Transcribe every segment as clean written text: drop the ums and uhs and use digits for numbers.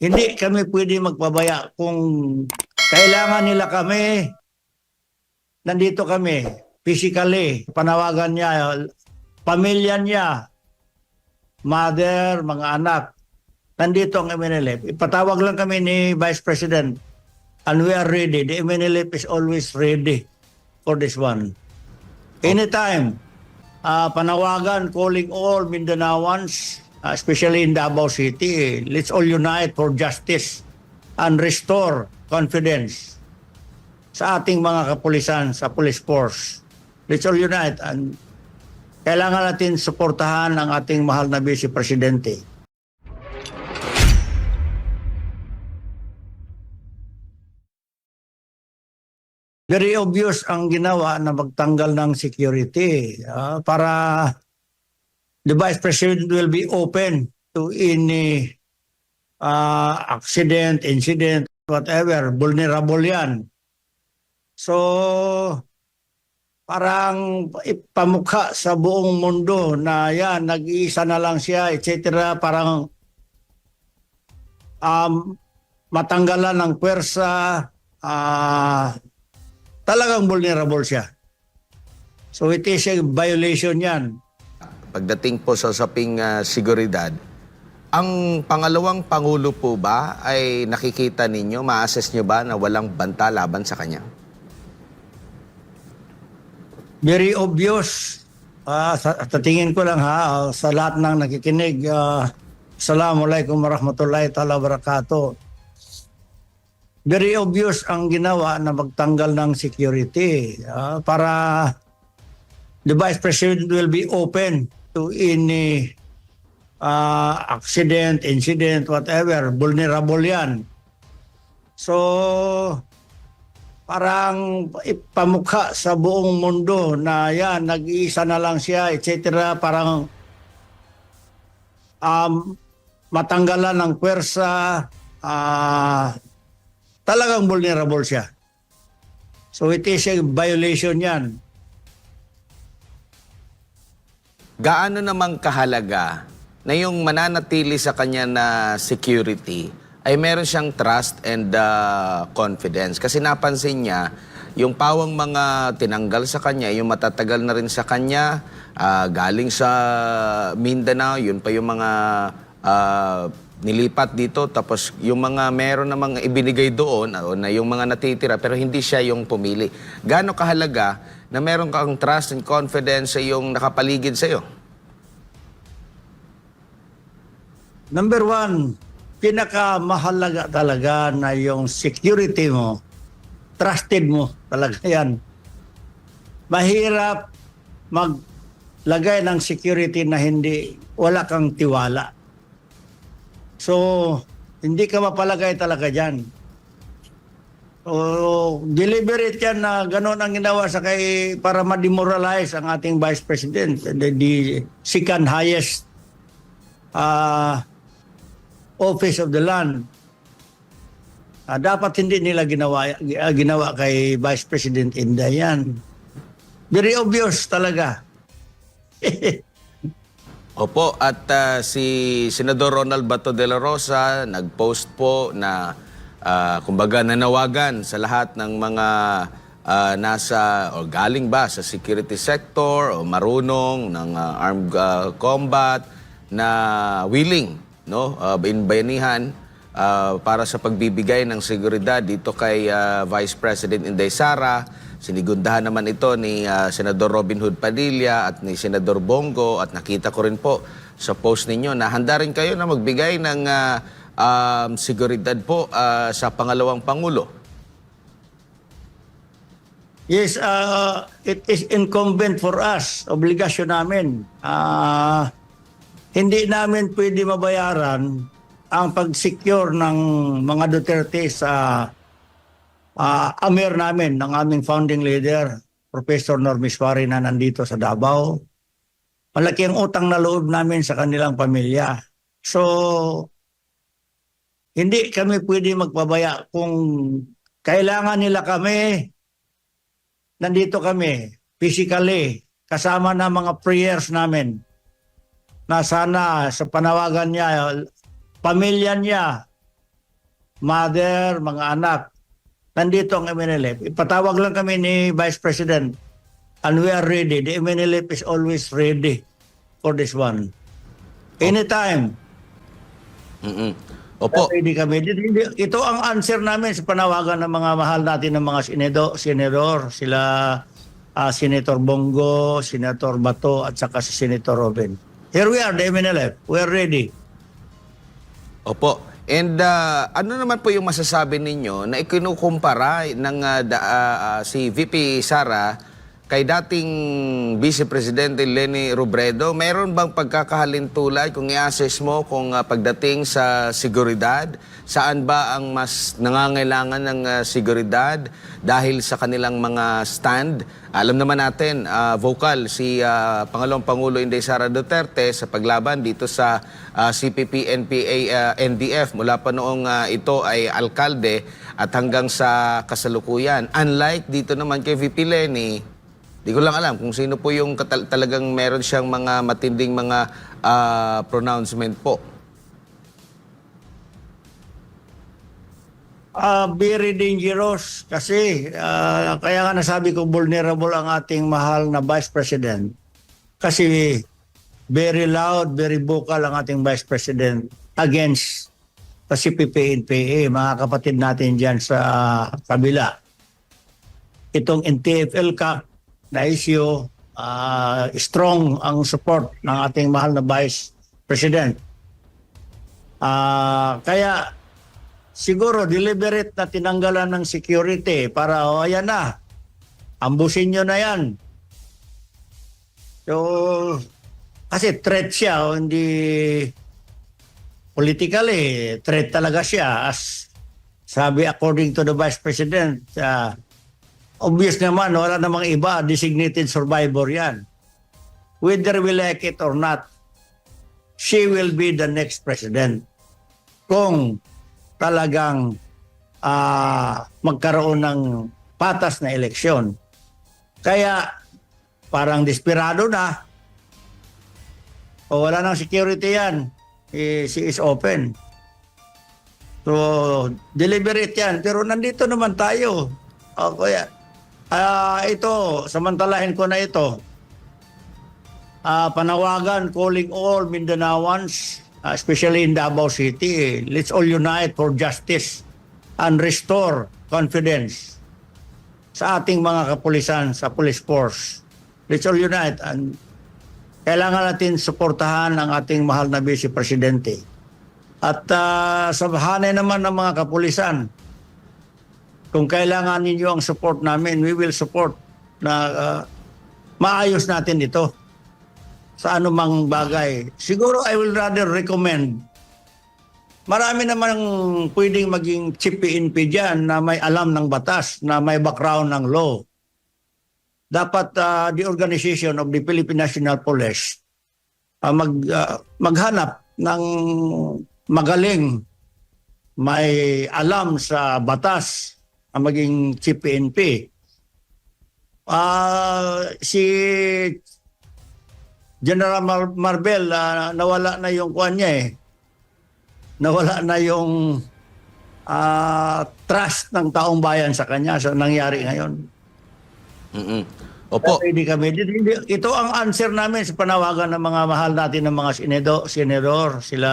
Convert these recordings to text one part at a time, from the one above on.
Hindi kami pwede magpabaya kung kailangan nila kami, nandito kami, physically, panawagan niya, pamilya niya, mother, mga anak, nandito ang MNLF. Ipatawag lang kami ni Vice President and we are ready. The MNLF is always ready for this one. Anytime, panawagan, calling all Mindanaoans, especially in Davao City, let's all unite for justice and restore confidence sa ating mga kapulisan, sa police force. Let's all unite and kailangan natin suportahan ang ating mahal na Vice Presidente. Very obvious ang ginawa na magtanggal ng security para the Vice President will be open to any accident, incident, whatever, vulnerable yan. So, parang ipamukha sa buong mundo na yan, nag-iisa na lang siya, etc. Parang matanggalan ng pwersa, talagang vulnerable siya. So it is a violation yan. Pagdating po sa usaping seguridad, ang pangalawang Pangulo po ba ay nakikita ninyo, ma-assess nyo ba na walang banta laban sa kanya? Very obvious. Sa tingin ko lang sa lahat ng nakikinig, Assalamualaikum warahmatullahi ta'ala wabarakatuh. Very obvious ang ginawa na magtanggal ng security para the Vice President will be open to any accident, incident, whatever, vulnerable yan. So, parang ipamukha sa buong mundo na yan, nag-iisa na lang siya, etc. Parang matanggalan ng pwersa, talagang vulnerable siya. So it is a violation yan. Gaano namang kahalaga na yung mananatili sa kanya na security ay meron siyang trust and confidence? Kasi napansin niya, yung pawang mga tinanggal sa kanya, yung matatagal na rin sa kanya, galing sa Mindanao, yun pa yung mga nilipat dito, tapos yung mga meron na mga ibinigay doon, na yung mga natitira, pero hindi siya yung pumili. Gaano kahalaga na meron kang trust and confidence sa yung nakapaligid sa'yo? Number one, pinakamahalaga talaga na yung security mo, trusted mo talaga yan. Mahirap maglagay ng security na wala kang tiwala. So, hindi ka mapalagay talaga dyan. So, deliberate yan na gano'n ang ginawa para ma-demoralize ang ating Vice President, the second highest office of the land. Dapat hindi nila ginawa kay Vice President Inday yan. Very obvious talaga. Opo, at si Senador Ronald Bato de la Rosa nag-post po na kumbaga nanawagan sa lahat ng mga nasa o galing ba sa security sector o marunong ng armed combat na willing, no, bayanihan para sa pagbibigay ng seguridad dito kay Vice President Inday Sara. Sinigundahan naman ito ni Senador Robin Hood Padilla at ni Senador Bongo, at nakita ko rin po sa post ninyo na handa rin kayo na magbigay ng seguridad po sa pangalawang Pangulo. Yes, it is incumbent for us, obligasyon namin. Hindi namin pwede mabayaran ang pag-secure ng mga Duterte sa amir namin, ng aming founding leader, Professor Normiswari, na nandito sa Davao. Malaki ang utang na loob namin sa kanilang pamilya. So, hindi kami pwede magpabaya kung kailangan nila kami, nandito kami, physically, kasama na mga prayers namin, na sana sa panawagan niya, pamilya niya, mother, mga anak. Nandito ang MNLF. Ipatawag lang kami ni Vice President and we are ready. The MNLF is always ready for this one. Anytime. Mm-mm. Opo. Ready kami. Ito ang answer namin sa panawagan ng mga mahal natin ng mga senador. Sila Senator Bongo, Senator Bato, at saka si Senator Robin. Here we are, the MNLF. We are ready. Opo. And ano naman po yung masasabi ninyo na ikinukumpara ng si VP Sara kay dating Vice Presidente Leni Robredo? Mayroon bang pagkakahalintulad kung i-assess mo kung pagdating sa seguridad, saan ba ang mas nangangailangan ng seguridad dahil sa kanilang mga stand? Alam naman natin, vocal si Pangalawang Pangulo Inday Sara Duterte sa paglaban dito sa CPP, NPA, NDF mula pa noong ito ay alkalde at hanggang sa kasalukuyan. Unlike dito naman kay VP Leni, di ko lang alam kung sino po yung talagang meron siyang mga matinding mga pronouncement po. Very dangerous kasi kaya nga nasabi ko vulnerable ang ating mahal na Vice President. Kasi very loud, very vocal ang ating Vice President against sa CPP, NPA, mga kapatid natin dyan sa kabila. Itong NTF-ELCAC na issue, strong ang support ng ating mahal na Vice President. Kaya siguro deliberate na tinanggalan ng security para ayan na, ambusin nyo na yan. So, kasi threat siya, hindi politically, threat talaga siya. As sabi according to the Vice President, obvious naman, wala namang iba, designated survivor yan. Whether we like it or not, she will be the next president. Kung talagang magkaroon ng patas na eleksyon. Kaya parang desperado na. O wala nang security yan. She is open. So, deliberate yan. Pero nandito naman tayo. O kaya, ito, samantalahin ko na ito. Panawagan, calling all Mindanaoans, especially in Davao City, let's all unite for justice and restore confidence sa ating mga kapulisan, sa police force. Let's all unite and kailangan natin suportahan ang ating mahal na Vice Presidente. At sa hanay naman ng mga kapulisan, kung kailangan ninyo ang support namin, we will support na maayos natin ito sa anumang bagay. Siguro I will rather recommend, marami namang pwedeng maging chief PNP dyan na may alam ng batas, na may background ng law. Dapat the organization of the Philippine National Police maghanap ng magaling, may alam sa batas ang maging chief PNP. Si General Marbel, nawala na yung kuwan niya eh. Nawala na yung trust ng taong bayan sa kanya sa nangyari ngayon. Mm-mm. Opo. Hindi kami. Ito ang answer namin sa panawagan ng mga mahal natin ng mga senador. Sila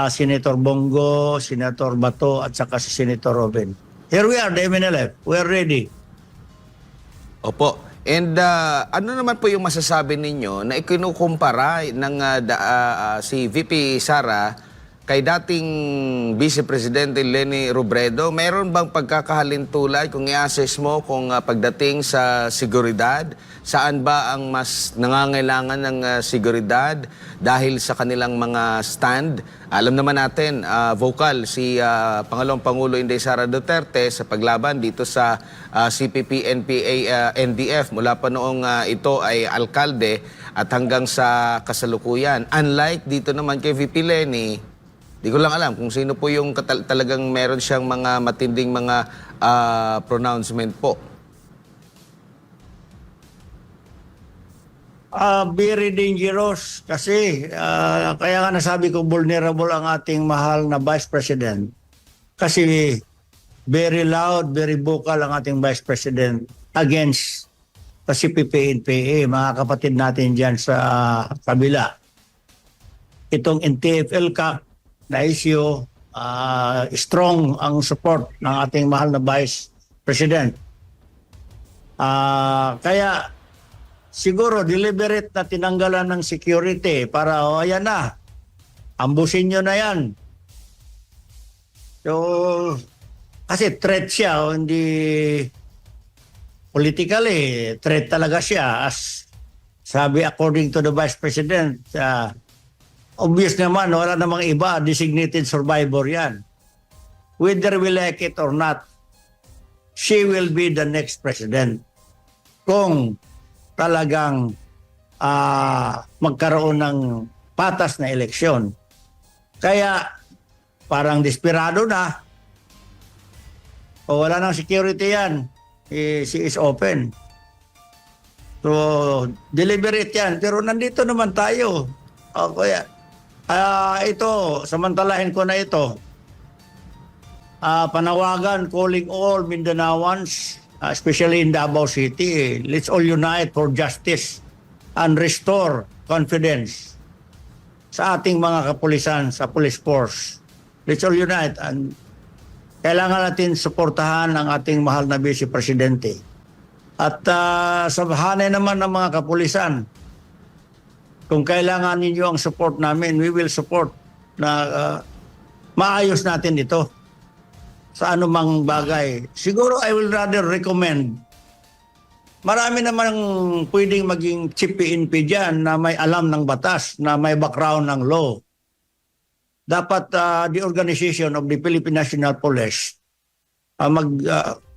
Senator Bongo, Senator Bato, at saka si Senator Robin. Here we are, the MNLF. We are ready. Opo. And ano naman po yung masasabi ninyo na ikinukumpara ng si VP Sara kay dating Vice Presidente Leni Robredo? Mayroon bang pagkakahalintulad kung i-assess mo kung pagdating sa seguridad, saan ba ang mas nangangailangan ng seguridad dahil sa kanilang mga stand? Alam naman natin, vocal si Pangalawang Pangulo Inday Sara Duterte sa paglaban dito sa CPP, NPA, NDF mula pa noong ito ay alkalde at hanggang sa kasalukuyan. Unlike dito naman kay VP Leni, di ko lang alam kung sino po yung talagang meron siyang mga matinding mga pronouncement po. Very dangerous kasi kaya nga nasabi ko vulnerable ang ating mahal na Vice President. Kasi very loud, very vocal ang ating Vice President against kasi PPNPA, mga kapatid natin dyan sa kabila. Itong NTFL CAC na issue, strong ang support ng ating mahal na Vice President. Kaya siguro deliberate na tinanggalan ng security para ayan na, ambusin nyo na yan. So, kasi threat siya, hindi politically, threat talaga siya. As sabi according to the Vice President, obvious naman, wala namang iba, designated survivor yan. Whether we like it or not, she will be the next president. Kung talagang magkaroon ng patas na eleksyon. Kaya parang desperado na. O wala nang security yan. She is open. So, deliberate yan. Pero nandito naman tayo. O kaya, ito, samantalahin ko na ito. Panawagan, calling all Mindanaoans, especially in Davao City, let's all unite for justice and restore confidence sa ating mga kapulisan, sa police force. Let's all unite and kailangan natin suportahan ang ating mahal na Vice Presidente. At sa hanay naman ng mga kapulisan, kung kailangan ninyo ang support namin, we will support na maayos natin ito sa anumang bagay. Siguro I will rather recommend, marami namang pwedeng maging chief PNP dyan na may alam ng batas, na may background ng law. Dapat the organization of the Philippine National Police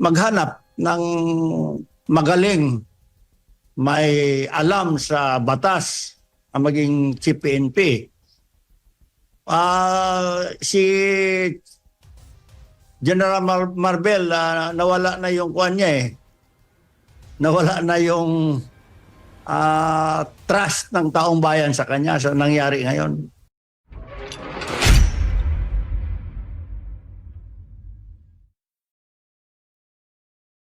maghanap ng magaling, may alam sa batas ang maging chief PNP. Si General Marbel, nawala na yung kuwan niya eh. Nawala na yung trust ng taong bayan sa kanya sa nangyari ngayon.